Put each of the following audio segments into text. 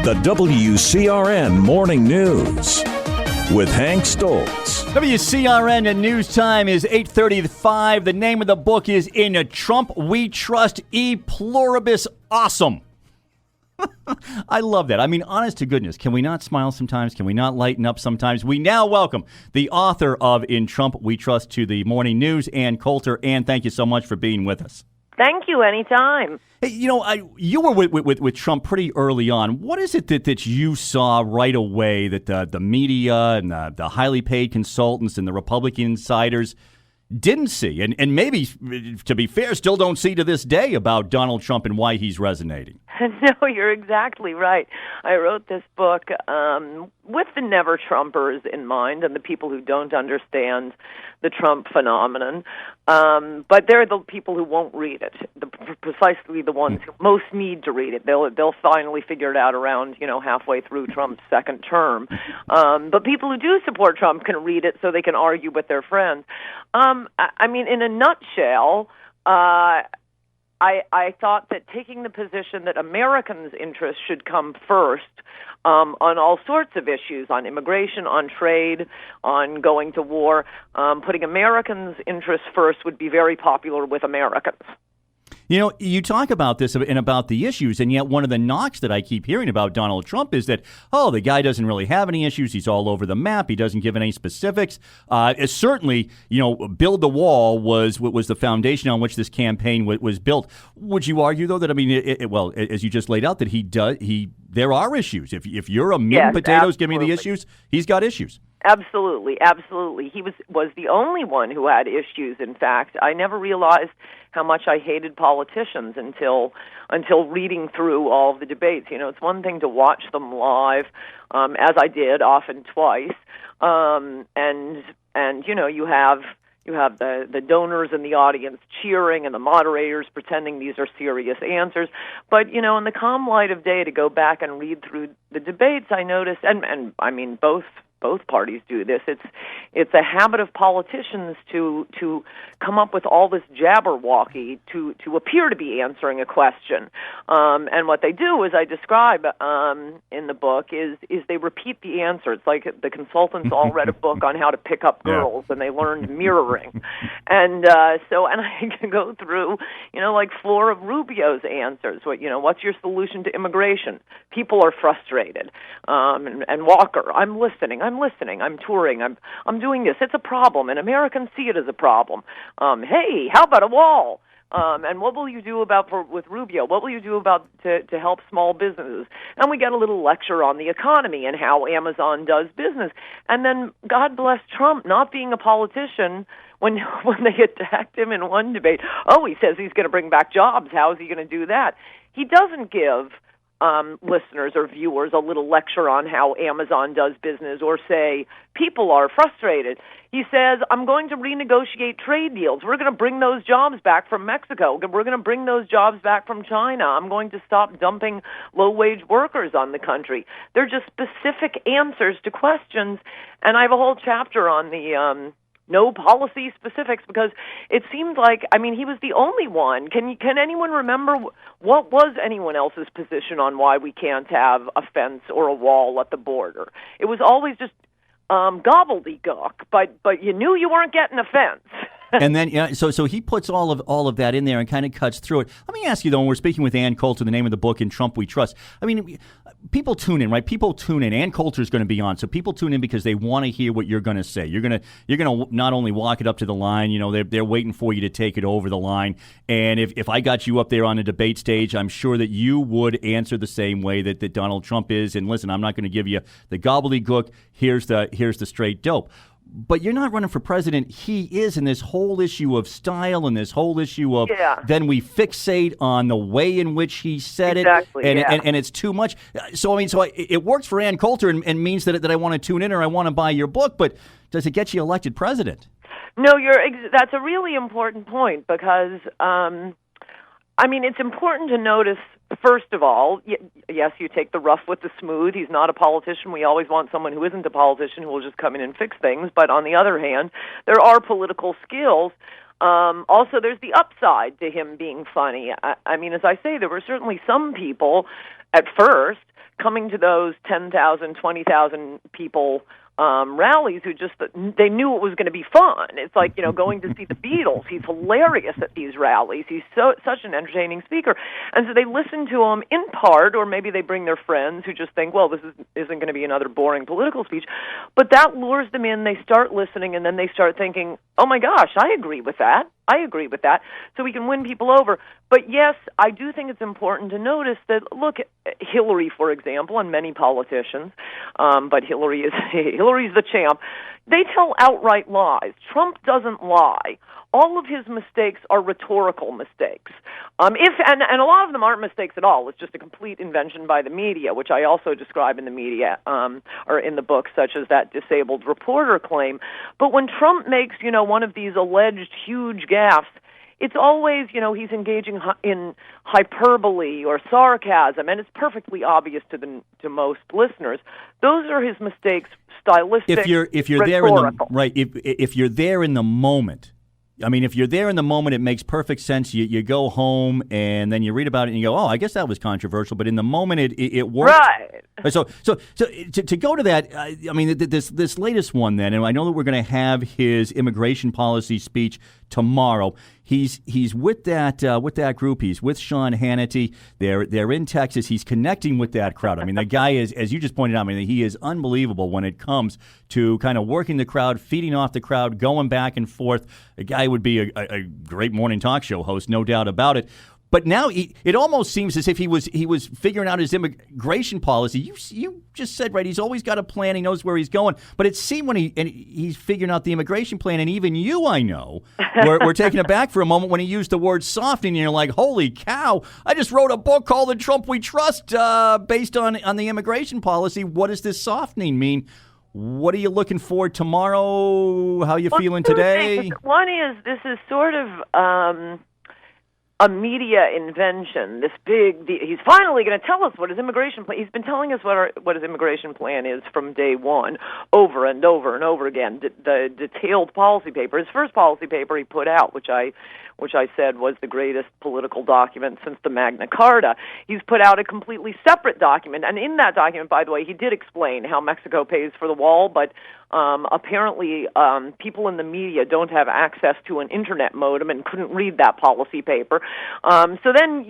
The WCRN Morning News with Hank Stoltz. WCRN and news time is 8:35. The name of the book is In a Trump We Trust, E Pluribus Awesome. I love that. I mean, honest to goodness, can we not smile sometimes? Can we not lighten up sometimes? We now welcome the author of In Trump We Trust to the Morning News, Ann Coulter. Ann, thank you so much for being with us. Thank you. Anytime. Hey, you were with Trump pretty early on. What is it that you saw right away that the media and the highly paid consultants and the Republican insiders didn't see, and maybe, to be fair, still don't see to this day about Donald Trump and why he's resonating? No, you're exactly right. I wrote this book with the never-Trumpers in mind and the people who don't understand the Trump phenomenon. But they're the people who won't read it, precisely the ones who most need to read it. They'll finally figure it out around, halfway through Trump's second term. But people who do support Trump can read it so they can argue with their friends. I mean, in a nutshell, I thought that taking the position that Americans' interests should come first on all sorts of issues, on immigration, on trade, on going to war, putting Americans' interests first would be very popular with Americans. You talk about this and about the issues, and yet one of the knocks that I keep hearing about Donald Trump is that, the guy doesn't really have any issues. He's all over the map. He doesn't give any specifics. Certainly, build the wall was the foundation on which this campaign was built. Would you argue, though, that, as you just laid out, that there are issues? If you're a meat and potatoes, give me the issues, he's got issues. Absolutely, absolutely. He was the only one who had issues. In fact, I never realized how much I hated politicians until reading through all of the debates. It's one thing to watch them live, as I did, often twice, and you have the donors in the audience cheering and the moderators pretending these are serious answers. But, in the calm light of day, to go back and read through the debates, I noticed, and I mean, both parties do this. It's a habit of politicians to come up with all this jabberwocky to appear to be answering a question. And what they do, as I describe in the book, is they repeat the answer. It's like the consultants all read a book on how to pick up girls, and they learned mirroring. And I can go through, like Flora Rubio's answers. What's your solution to immigration? People are frustrated. And Walker, I'm listening, I'm touring, I'm doing this. It's a problem, and Americans see it as a problem. Hey, how about a wall? And what will you do with Rubio? What will you do to help small businesses? And we get a little lecture on the economy and how Amazon does business. And then, God bless Trump, not being a politician, when they attacked him in one debate, he says he's going to bring back jobs. How is he going to do that? He doesn't give listeners or viewers a little lecture on how Amazon does business or say people are frustrated. He says, I'm going to renegotiate trade deals. We're going to bring those jobs back from Mexico. We're going to bring those jobs back from China. I'm going to stop dumping low-wage workers on the country. They're just specific answers to questions. And I have a whole chapter on the no policy specifics, because it seems like, he was the only one. Can anyone remember what was anyone else's position on why we can't have a fence or a wall at the border? It was always just gobbledygook, but you knew you weren't getting a fence. And then, so he puts all of that in there and kind of cuts through it. Let me ask you, though, when we're speaking with Ann Coulter, the name of the book, In Trump We Trust. People tune in, right? People tune in. Ann Coulter is going to be on, so people tune in because they want to hear what you're going to say. You're going to not only walk it up to the line. They're waiting for you to take it over the line. And if I got you up there on a debate stage, I'm sure that you would answer the same way that Donald Trump is. And listen, I'm not going to give you the gobbledygook. Here's the straight dope. But you're not running for president. He is, in this whole issue of style and this whole issue of then we fixate on the way in which he said it, and it's too much. So it works for Ann Coulter and means that I want to tune in or I want to buy your book. But does it get you elected president? No, that's a really important point, because it's important to notice. First of all, yes, you take the rough with the smooth. He's not a politician. We always want someone who isn't a politician who will just come in and fix things. But on the other hand, there are political skills. Also, there's the upside to him being funny. As I say, there were certainly some people at first coming to those 10,000, 20,000 people rallies who just, they knew it was going to be fun. It's like, going to see the Beatles. He's hilarious at these rallies. He's such an entertaining speaker. And so they listen to him in part, or maybe they bring their friends who just think, well, this isn't going to be another boring political speech. But that lures them in. They start listening, and then they start thinking, oh my gosh, I agree with that. So we can win people over. But yes, I do think it's important to notice that, look, Hillary, for example, and many politicians, but Hillary's the champ, they tell outright lies. Trump doesn't lie. All of his mistakes are rhetorical mistakes. And a lot of them aren't mistakes at all. It's just a complete invention by the media, which I also describe in the media, or in the book, such as that disabled reporter claim. But when Trump makes, one of these alleged huge gaffes, it's always, he's engaging in hyperbole or sarcasm, and it's perfectly obvious to most listeners. Those are his mistakes, stylistic, if you're rhetorical. If you're there in the moment. I mean, if you're there in the moment, it makes perfect sense. You go home and then you read about it and you go, oh, I guess that was controversial. But in the moment, it works. Right. So to go to that, I mean, this latest one then, and I know that we're going to have his immigration policy speech tomorrow. He's with that group. He's with Sean Hannity. They're in Texas. He's connecting with that crowd. I mean, the guy is, as you just pointed out, I mean, he is unbelievable when it comes to kind of working the crowd, feeding off the crowd, going back and forth. A guy would be a great morning talk show host, no doubt about it. But now it almost seems as if he was figuring out his immigration policy. You just said, right, he's always got a plan. He knows where he's going. But it seemed when he's figuring out the immigration plan, and even you, I know, we're taken aback for a moment when he used the word softening, and you're like, holy cow, I just wrote a book called The Trump We Trust based on the immigration policy. What does this softening mean? What are you looking for tomorrow? How are you feeling today? One is, this is sort of a media invention. He's finally going to tell us what his immigration plan. He's been telling us what his immigration plan is from day one, over and over and over again. The detailed policy paper, his first policy paper he put out, which I said was the greatest political document since the Magna Carta. He's put out a completely separate document, and in that document, by the way, he did explain how Mexico pays for the wall, but apparently people in the media don't have access to an internet modem and couldn't read that policy paper. So then,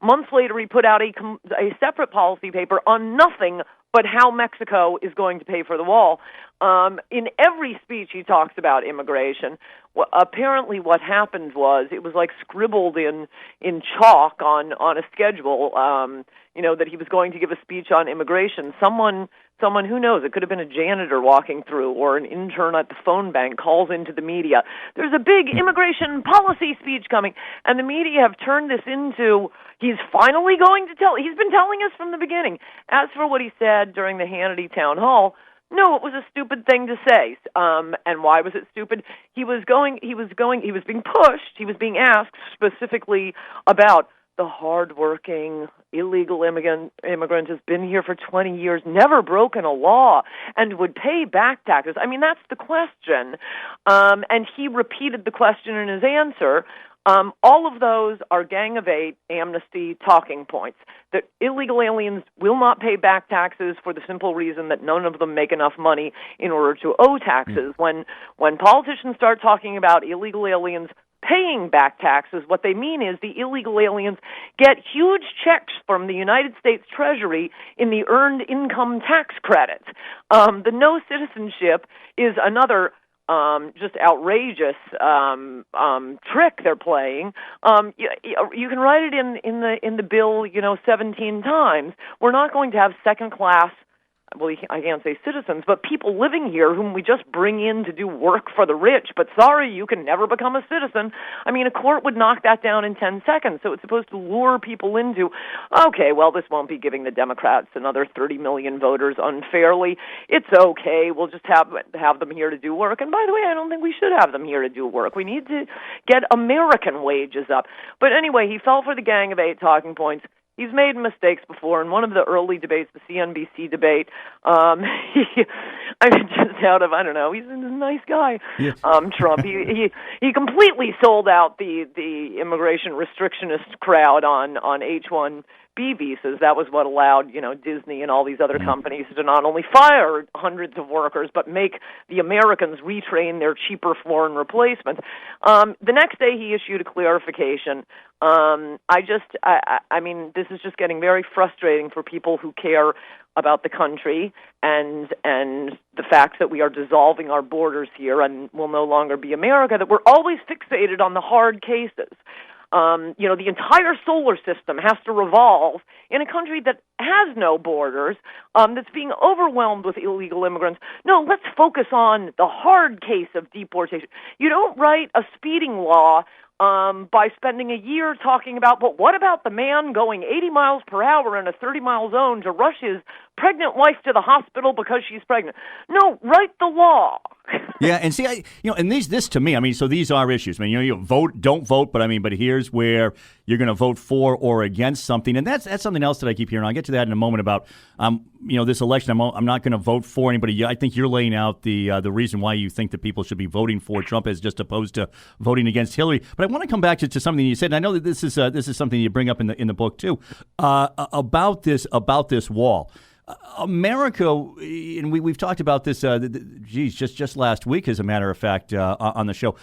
months later, he put out a separate policy paper on nothing but how Mexico is going to pay for the wall. In every speech, he talks about immigration. Apparently, what happened was it was like scribbled in chalk on a schedule. That he was going to give a speech on immigration. Someone, who knows, it could have been a janitor walking through or an intern at the phone bank calls into the media. There's a big immigration policy speech coming, and the media have turned this into, he's finally going to tell. He's been telling us from the beginning. As for what he said during the Hannity town hall, no, it was a stupid thing to say. And why was it stupid? He was being pushed. He was being asked specifically about the hard-working illegal immigrant has been here for 20 years, never broken a law, and would pay back taxes. I mean, that's the question. And he repeated the question in his answer. All of those are Gang of Eight amnesty talking points. That illegal aliens will not pay back taxes for the simple reason that none of them make enough money in order to owe taxes. When politicians start talking about illegal aliens paying back taxes, what they mean is the illegal aliens get huge checks from the United States Treasury in the earned income tax credit. The no citizenship is another just outrageous trick they're playing. You can write it in the bill, 17 times. We're not going to have second class. Well, I can't say citizens, but people living here whom we just bring in to do work for the rich, but sorry, you can never become a citizen. I mean, a court would knock that down in 10 seconds, so it's supposed to lure people into, okay, well, this won't be giving the Democrats another 30 million voters unfairly. It's okay, we'll just have them here to do work. And by the way, I don't think we should have them here to do work. We need to get American wages up. But anyway, he fell for the Gang of Eight talking points. he's made mistakes before. In one of the early debates, the CNBC debate, just out of, I don't know, he's a nice guy, yeah. Trump. He completely sold out the immigration restrictionist crowd on H-1B visas. That was what allowed, Disney and all these other companies to not only fire hundreds of workers, but make the Americans retrain their cheaper foreign replacements. The next day he issued a clarification. I mean, this is just getting very frustrating for people who care about the country and the fact that we are dissolving our borders here and will no longer be America, that we're always fixated on the hard cases. The entire solar system has to revolve in a country that has no borders, that's being overwhelmed with illegal immigrants. No, let's focus on the hard case of deportation. You don't write a speeding law by spending a year talking about, but what about the man going 80 miles per hour in a 30-mile zone to rush his pregnant wife to the hospital because she's pregnant? No, write the law. Yeah, and see, and this to me, I mean, so these are issues. I mean, you vote, don't vote, but here's where you're going to vote for or against something, and that's something else that I keep hearing. I'll get to that in a moment about, this election. I'm not going to vote for anybody. I think you're laying out the reason why you think that people should be voting for Trump as just opposed to voting against Hillary. But I want to come back to something you said, and I know that this is something you bring up in the book too, about this wall. America, and we've talked about this, just last week, as a matter of fact, on the show.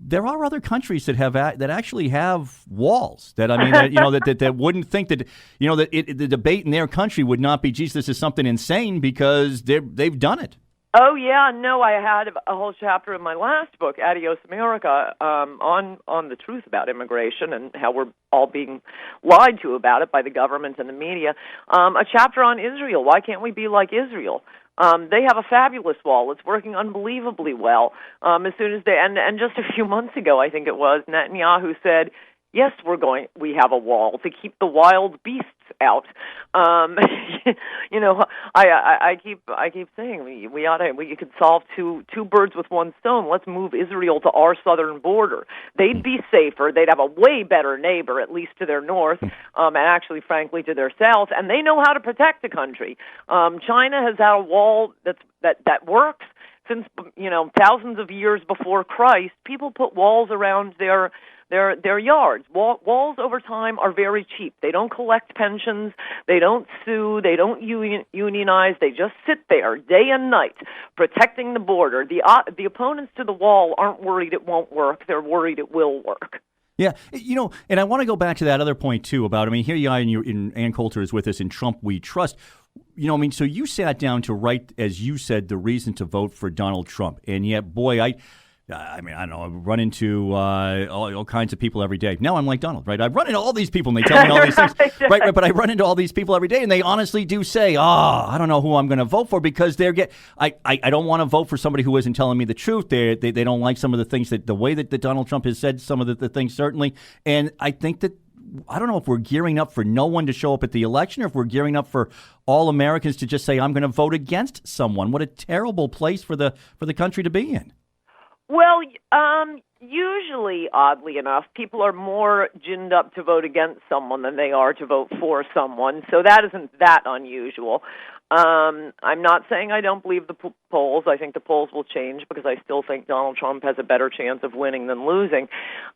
There are other countries that actually have walls. That that wouldn't think that the debate in their country would not be, geez, this is something insane, because they've done it. Oh, yeah, no, I had a whole chapter in my last book, Adios America, on the truth about immigration and how we're all being lied to about it by the government and the media. A chapter on Israel. Why can't we be like Israel? They have a fabulous wall. It's working unbelievably well. As soon as and just a few months ago, I think it was, Netanyahu said, yes, we have a wall to keep the wild beasts out. I keep saying we could solve two birds with one stone. Let's move Israel to our southern border. They'd be safer. They'd have a way better neighbor, at least to their north, and actually, frankly, to their south. And they know how to protect the country. China has had a wall that works since thousands of years before Christ. People put walls around their yards. Walls over time are very cheap. They don't collect pensions. They don't sue. They don't unionize. They just sit there day and night protecting the border. The opponents to the wall aren't worried it won't work. They're worried it will work. Yeah, and I want to go back to that other point too about, here you are, and Ann Coulter is with us in Trump We Trust. So you sat down to write, as you said, the reason to vote for Donald Trump, and yet, boy, I don't know, I run into all kinds of people every day. Now I'm like Donald, right? I run into all these people, and they tell me all these things. Right, but I run into all these people every day, and they honestly do say, I don't know who I'm going to vote for, because I don't want to vote for somebody who isn't telling me the truth. They don't like some of the things, the way that Donald Trump has said some of the things, certainly. And I think that, I don't know if we're gearing up for no one to show up at the election, or if we're gearing up for all Americans to just say, I'm going to vote against someone. What a terrible place for the country to be in. Well, usually, oddly enough, people are more ginned up to vote against someone than they are to vote for someone, so that isn't that unusual. I'm not saying I don't believe the polls. I think the polls will change, because I still think Donald Trump has a better chance of winning than losing.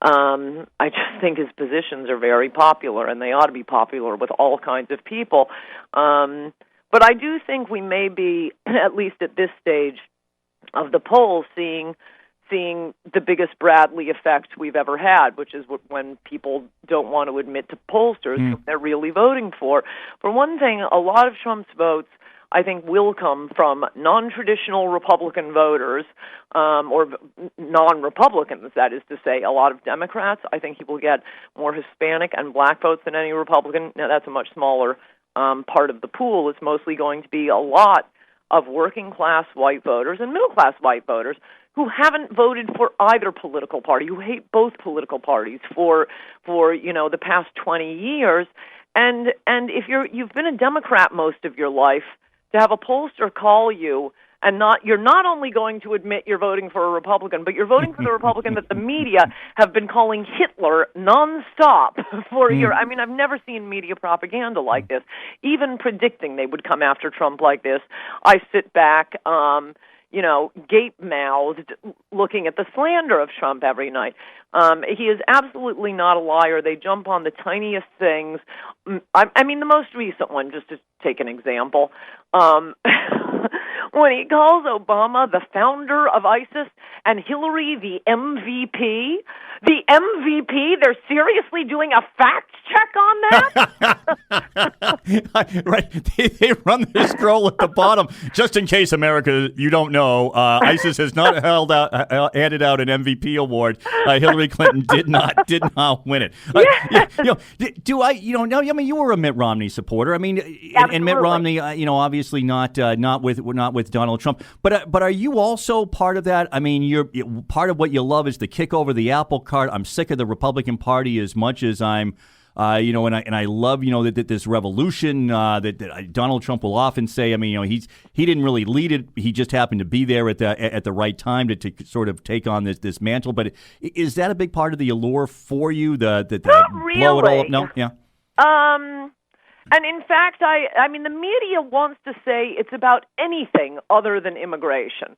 I just think his positions are very popular, and they ought to be popular with all kinds of people. But I do think we may be, at least at this stage of the polls, seeing the biggest Bradley effect we've ever had, which is when people don't want to admit to pollsters who they're really voting for. For one thing, a lot of Trump's votes, I think, will come from non-traditional Republican voters, or non-Republicans, that is to say, a lot of Democrats. I think he will get more Hispanic and black votes than any Republican. Now, that's a much smaller part of the pool. It's mostly going to be a lot of working-class white voters and middle-class white voters who haven't voted for either political party, who hate both political parties for the past 20 years. And if you've been a Democrat most of your life, to have a pollster call you and you're not only going to admit you're voting for a Republican, but you're voting for the Republican that the media have been calling Hitler nonstop for years. I mean, I've never seen media propaganda like this, even predicting they would come after Trump like this. I sit back, gape-mouthed, looking at the slander of Trump every night. He is absolutely not a liar. They jump on the tiniest things. I mean, the most recent one, just to take an example, when he calls Obama the founder of ISIS and Hillary the MVP. The MVP, they're seriously doing a fact check on that? Right. They run this scroll at the bottom. Just in case, America, you don't know, ISIS has not handed out an MVP award. Hillary Clinton did not win it. You were a Mitt Romney supporter. I mean, and Mitt Romney, obviously not with Donald Trump. But are you also part of that? I mean, you're part of what you love is the kick over the apple cart. I'm sick of the Republican Party as much as I'm. And I love, that this revolution that Donald Trump will often say. I mean, he didn't really lead it. He just happened to be there at the right time to sort of take on this mantle. But is that a big part of the allure for you? The Not really. Blow it all up? No, yeah. And in fact, I mean, the media wants to say it's about anything other than immigration,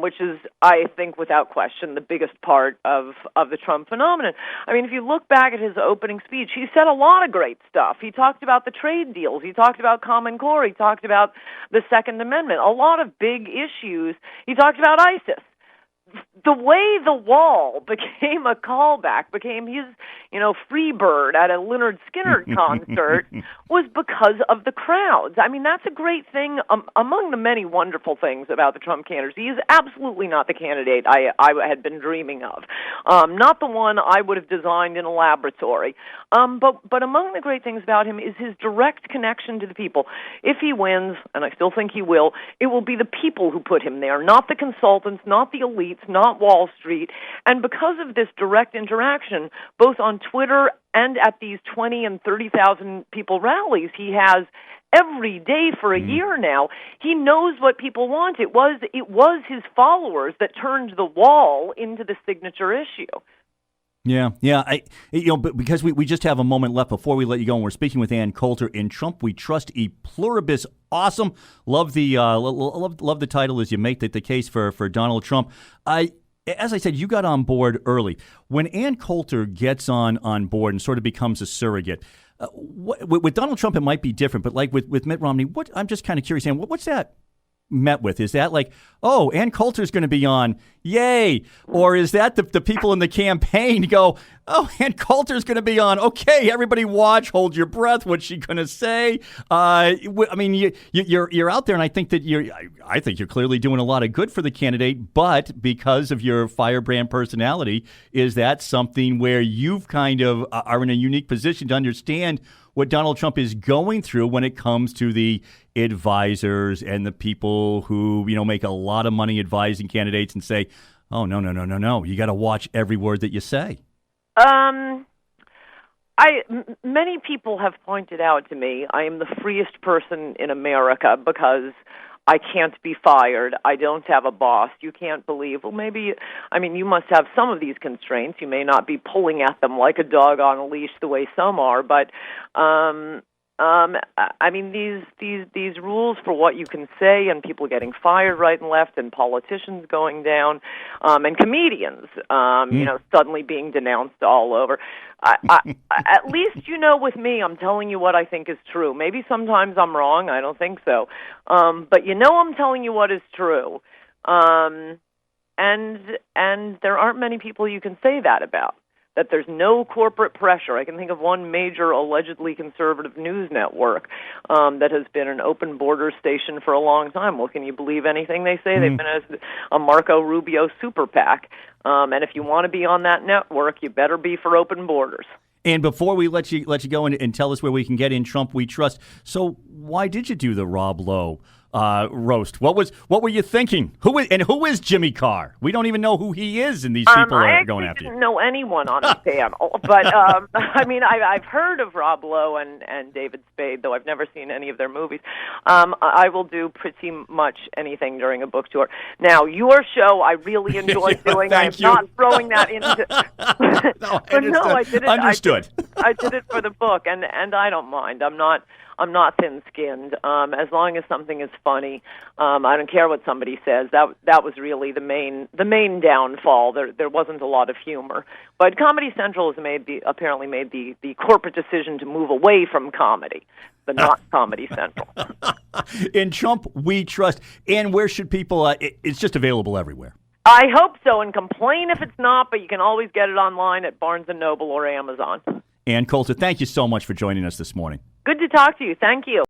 which is, I think, without question, the biggest part of the Trump phenomenon. I mean, if you look back at his opening speech, he said a lot of great stuff. He talked about the trade deals. He talked about Common Core. He talked about the Second Amendment, a lot of big issues. He talked about ISIS. The way the wall became a callback, became his, free bird at a Lynyrd Skynyrd concert was because of the crowds. I mean, that's a great thing among the many wonderful things about the Trump candidacy. He is absolutely not the candidate I had been dreaming of. Not the one I would have designed in a laboratory. But among the great things about him is his direct connection to the people. If he wins, and I still think he will be the people who put him there, not the consultants, not the elites, not Wall Street. And because of this direct interaction, both on Twitter and at these 20 and 30,000 people rallies he has every day for a year now, he knows what people want. It was his followers that turned the wall into the signature issue. Yeah. But because we just have a moment left before we let you go, and we're speaking with Ann Coulter in Trump We Trust, E Pluribus. Awesome. Love the love the title as you make the case for Donald Trump. As I said, you got on board early. When Ann Coulter gets on board and sort of becomes a surrogate, with Donald Trump it might be different, but like with Mitt Romney, I'm just kind of curious, Ann, what's that met with? Is that like, oh, Ann Coulter's going to be on, yay? Or is that the people in the campaign go, oh, Ann Coulter's going to be on, okay, everybody watch, hold your breath, what's she going to say? I mean, you're out there, and I think you're clearly doing a lot of good for the candidate, but because of your firebrand personality, is that something where you've kind of are in a unique position to understand what Donald Trump is going through when it comes to the advisors and the people who, make a lot of money advising candidates and say, oh, no. You got to watch every word that you say. Many people have pointed out to me I am the freest person in America because I can't be fired. I don't have a boss. You can't believe. Well, you must have some of these constraints. You may not be pulling at them like a dog on a leash the way some are, but these rules for what you can say, and people getting fired right and left, and politicians going down, and comedians, suddenly being denounced all over. At least, with me, I'm telling you what I think is true. Maybe sometimes I'm wrong. I don't think so. But I'm telling you what is true. And there aren't many people you can say that about. That there's no corporate pressure. I can think of one major allegedly conservative news network that has been an open border station for a long time. Well, can you believe anything they say? They've been a Marco Rubio super PAC. And if you want to be on that network, you better be for open borders. And before we let you go and tell us where we can get in Trump We Trust, so why did you do the Rob Lowe roast. What were you thinking? Who is Jimmy Carr? We don't even know who he is, and these people are going after you. I didn't know anyone on the panel, but I mean, I've heard of Rob Lowe and David Spade, though I've never seen any of their movies. I will do pretty much anything during a book tour. Now, your show, I really enjoy doing. I'm not throwing that into. No, I did it. Understood. I did it for the book, and I don't mind. I'm not thin-skinned. As long as something is funny, I don't care what somebody says. That was really the main downfall. There wasn't a lot of humor. But Comedy Central has apparently made the corporate decision to move away from comedy, but not Comedy Central. In Trump, we trust. And where should people? It's just available everywhere. I hope so, and complain if it's not. But you can always get it online at Barnes & Noble or Amazon. Ann Coulter, thank you so much for joining us this morning. Good to talk to you. Thank you.